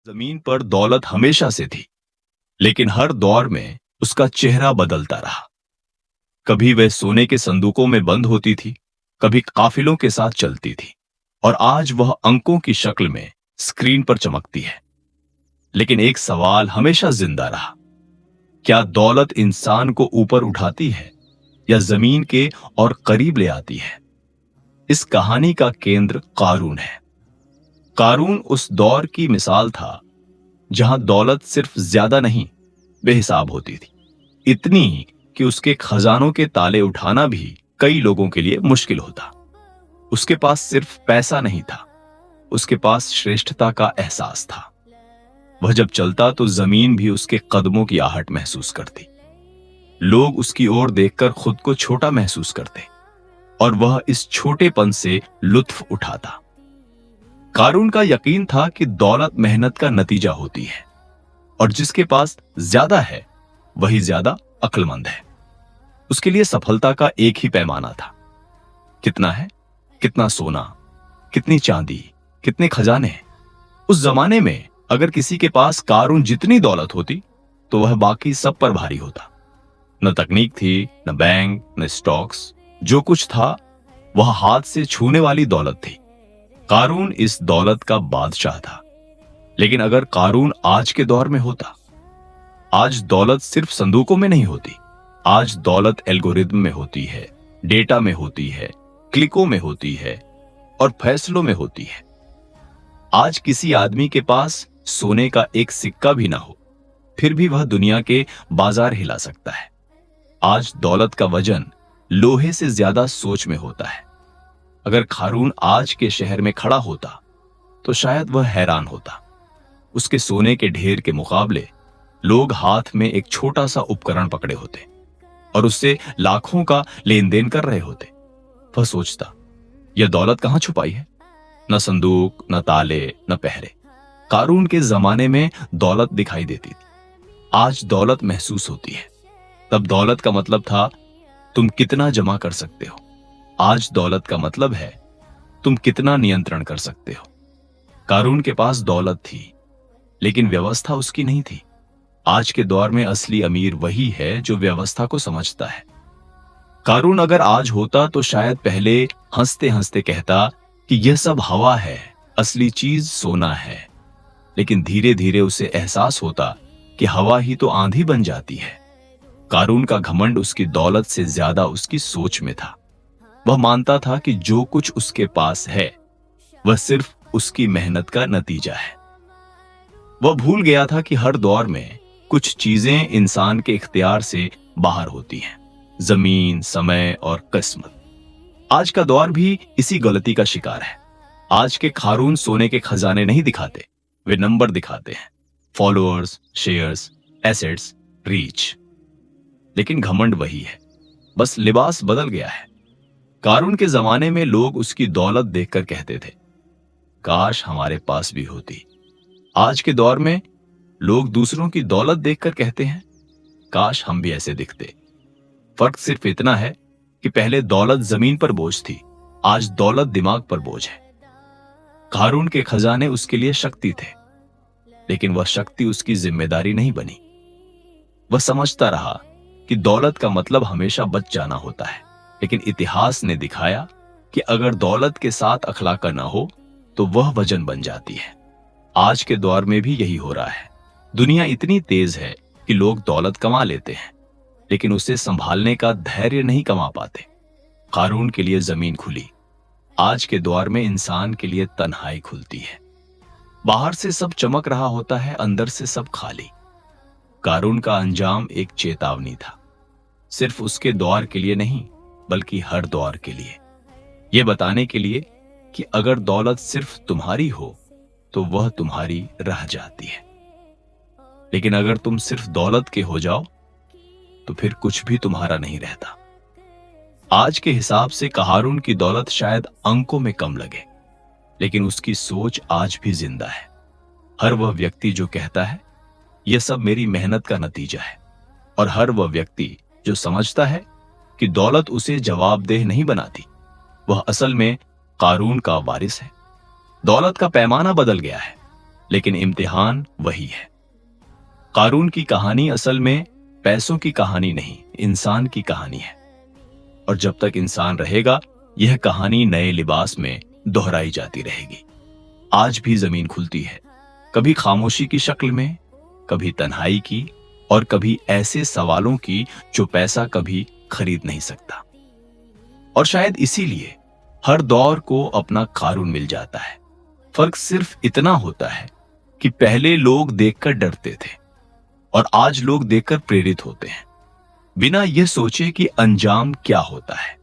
जमीन पर दौलत हमेशा से थी, लेकिन हर दौर में उसका चेहरा बदलता रहा। कभी वह सोने के संदूकों में बंद होती थी, कभी काफिलों के साथ चलती थी, और आज वह अंकों की शक्ल में स्क्रीन पर चमकती है। लेकिन एक सवाल हमेशा जिंदा रहा, क्या दौलत इंसान को ऊपर उठाती है या जमीन के और करीब ले आती है? इस कहानी का केंद्र कारून है। कारून उस दौर की मिसाल था जहां दौलत सिर्फ ज्यादा नहीं, बेहिसाब होती थी। इतनी कि उसके खजानों के ताले उठाना भी कई लोगों के लिए मुश्किल होता। उसके पास सिर्फ पैसा नहीं था, उसके पास श्रेष्ठता का एहसास था। वह जब चलता तो जमीन भी उसके कदमों की आहट महसूस करती। लोग उसकी ओर देखकर खुद को छोटा महसूस करते और वह इस छोटेपन से लुत्फ उठाता। कारून का यकीन था कि दौलत मेहनत का नतीजा होती है और जिसके पास ज्यादा है वही ज्यादा अक्लमंद है। उसके लिए सफलता का एक ही पैमाना था, कितना है, कितना सोना, कितनी चांदी, कितने खजाने। उस जमाने में अगर किसी के पास कारून जितनी दौलत होती तो वह बाकी सब पर भारी होता। न तकनीक थी, न बैंक, न स्टॉक्स। जो कुछ था वह हाथ से छूने वाली दौलत थी। कारून इस दौलत का बादशाह था। लेकिन अगर कारून आज के दौर में होता, आज दौलत सिर्फ संदूकों में नहीं होती, आज दौलत एल्गोरिदम में होती है, डेटा में होती है, क्लिकों में होती है और फैसलों में होती है। आज किसी आदमी के पास सोने का एक सिक्का भी ना हो, फिर भी वह दुनिया के बाजार हिला सकता है। आज दौलत का वजन लोहे से ज्यादा सोच में होता है। अगर कारून आज के शहर में खड़ा होता तो शायद वह हैरान होता। उसके सोने के ढेर के मुकाबले लोग हाथ में एक छोटा सा उपकरण पकड़े होते और उससे लाखों का लेन देन कर रहे होते। वह सोचता, यह दौलत कहां छुपाई है? न संदूक, न ताले, न पहरे। कारून के जमाने में दौलत दिखाई देती थी, आज दौलत महसूस होती है। तब दौलत का मतलब था तुम कितना जमा कर सकते हो, आज दौलत का मतलब है तुम कितना नियंत्रण कर सकते हो। कारून के पास दौलत थी, लेकिन व्यवस्था उसकी नहीं थी। आज के दौर में असली अमीर वही है जो व्यवस्था को समझता है। कारून अगर आज होता तो शायद पहले हंसते हंसते कहता कि यह सब हवा है, असली चीज सोना है। लेकिन धीरे धीरे उसे एहसास होता कि हवा ही तो आंधी बन जाती है। कारून का घमंड उसकी दौलत से ज्यादा उसकी सोच में था। वह मानता था कि जो कुछ उसके पास है वह सिर्फ उसकी मेहनत का नतीजा है। वह भूल गया था कि हर दौर में कुछ चीजें इंसान के इख्तियार से बाहर होती हैं, जमीन, समय और किस्मत। आज का दौर भी इसी गलती का शिकार है। आज के कारून सोने के खजाने नहीं दिखाते, वे नंबर दिखाते हैं, फॉलोअर्स, शेयर्स, एसेट्स, रीच। लेकिन घमंड वही है, बस लिबास बदल गया है। कारून के जमाने में लोग उसकी दौलत देखकर कहते थे, काश हमारे पास भी होती। आज के दौर में लोग दूसरों की दौलत देखकर कहते हैं, काश हम भी ऐसे दिखते। फर्क सिर्फ इतना है कि पहले दौलत जमीन पर बोझ थी, आज दौलत दिमाग पर बोझ है। कारून के खजाने उसके लिए शक्ति थे, लेकिन वह शक्ति उसकी जिम्मेदारी नहीं बनी। वह समझता रहा कि दौलत का मतलब हमेशा बच जाना होता है, लेकिन इतिहास ने दिखाया कि अगर दौलत के साथ अखलाक ना हो तो वह वजन बन जाती है। आज के दौर में भी यही हो रहा है। दुनिया इतनी तेज है कि लोग दौलत कमा लेते हैं, लेकिन उसे संभालने का धैर्य नहीं कमा पाते। कारून के लिए जमीन खुली, आज के दौर में इंसान के लिए तन्हाई खुलती है। बाहर से सब चमक रहा होता है, अंदर से सब खाली। कारून का अंजाम एक चेतावनी था, सिर्फ उसके दौर के लिए नहीं बल्कि हर दौर के लिए। यह बताने के लिए कि अगर दौलत सिर्फ तुम्हारी हो तो वह तुम्हारी रह जाती है, लेकिन अगर तुम सिर्फ दौलत के हो जाओ तो फिर कुछ भी तुम्हारा नहीं रहता। आज के हिसाब से कारून की दौलत शायद अंकों में कम लगे, लेकिन उसकी सोच आज भी जिंदा है। हर वह व्यक्ति जो कहता है यह सब मेरी मेहनत का नतीजा है, और हर वह व्यक्ति जो समझता है कि दौलत उसे जवाबदेह नहीं बनाती, वह असल में कारून का वारिस है। दौलत का पैमाना बदल गया है, लेकिन इम्तिहान वही है। कारून की कहानी असल में पैसों की कहानी नहीं, इंसान की कहानी है। और जब तक इंसान रहेगा, यह कहानी नए लिबास में दोहराई जाती रहेगी। आज भी जमीन खुलती है, कभी खामोशी की शक्ल में, कभी तन्हाई की, और कभी ऐसे सवालों की जो पैसा कभी खरीद नहीं सकता। और शायद इसीलिए हर दौर को अपना कारून मिल जाता है। फर्क सिर्फ इतना होता है कि पहले लोग देखकर डरते थे और आज लोग देखकर प्रेरित होते हैं, बिना यह सोचे कि अंजाम क्या होता है।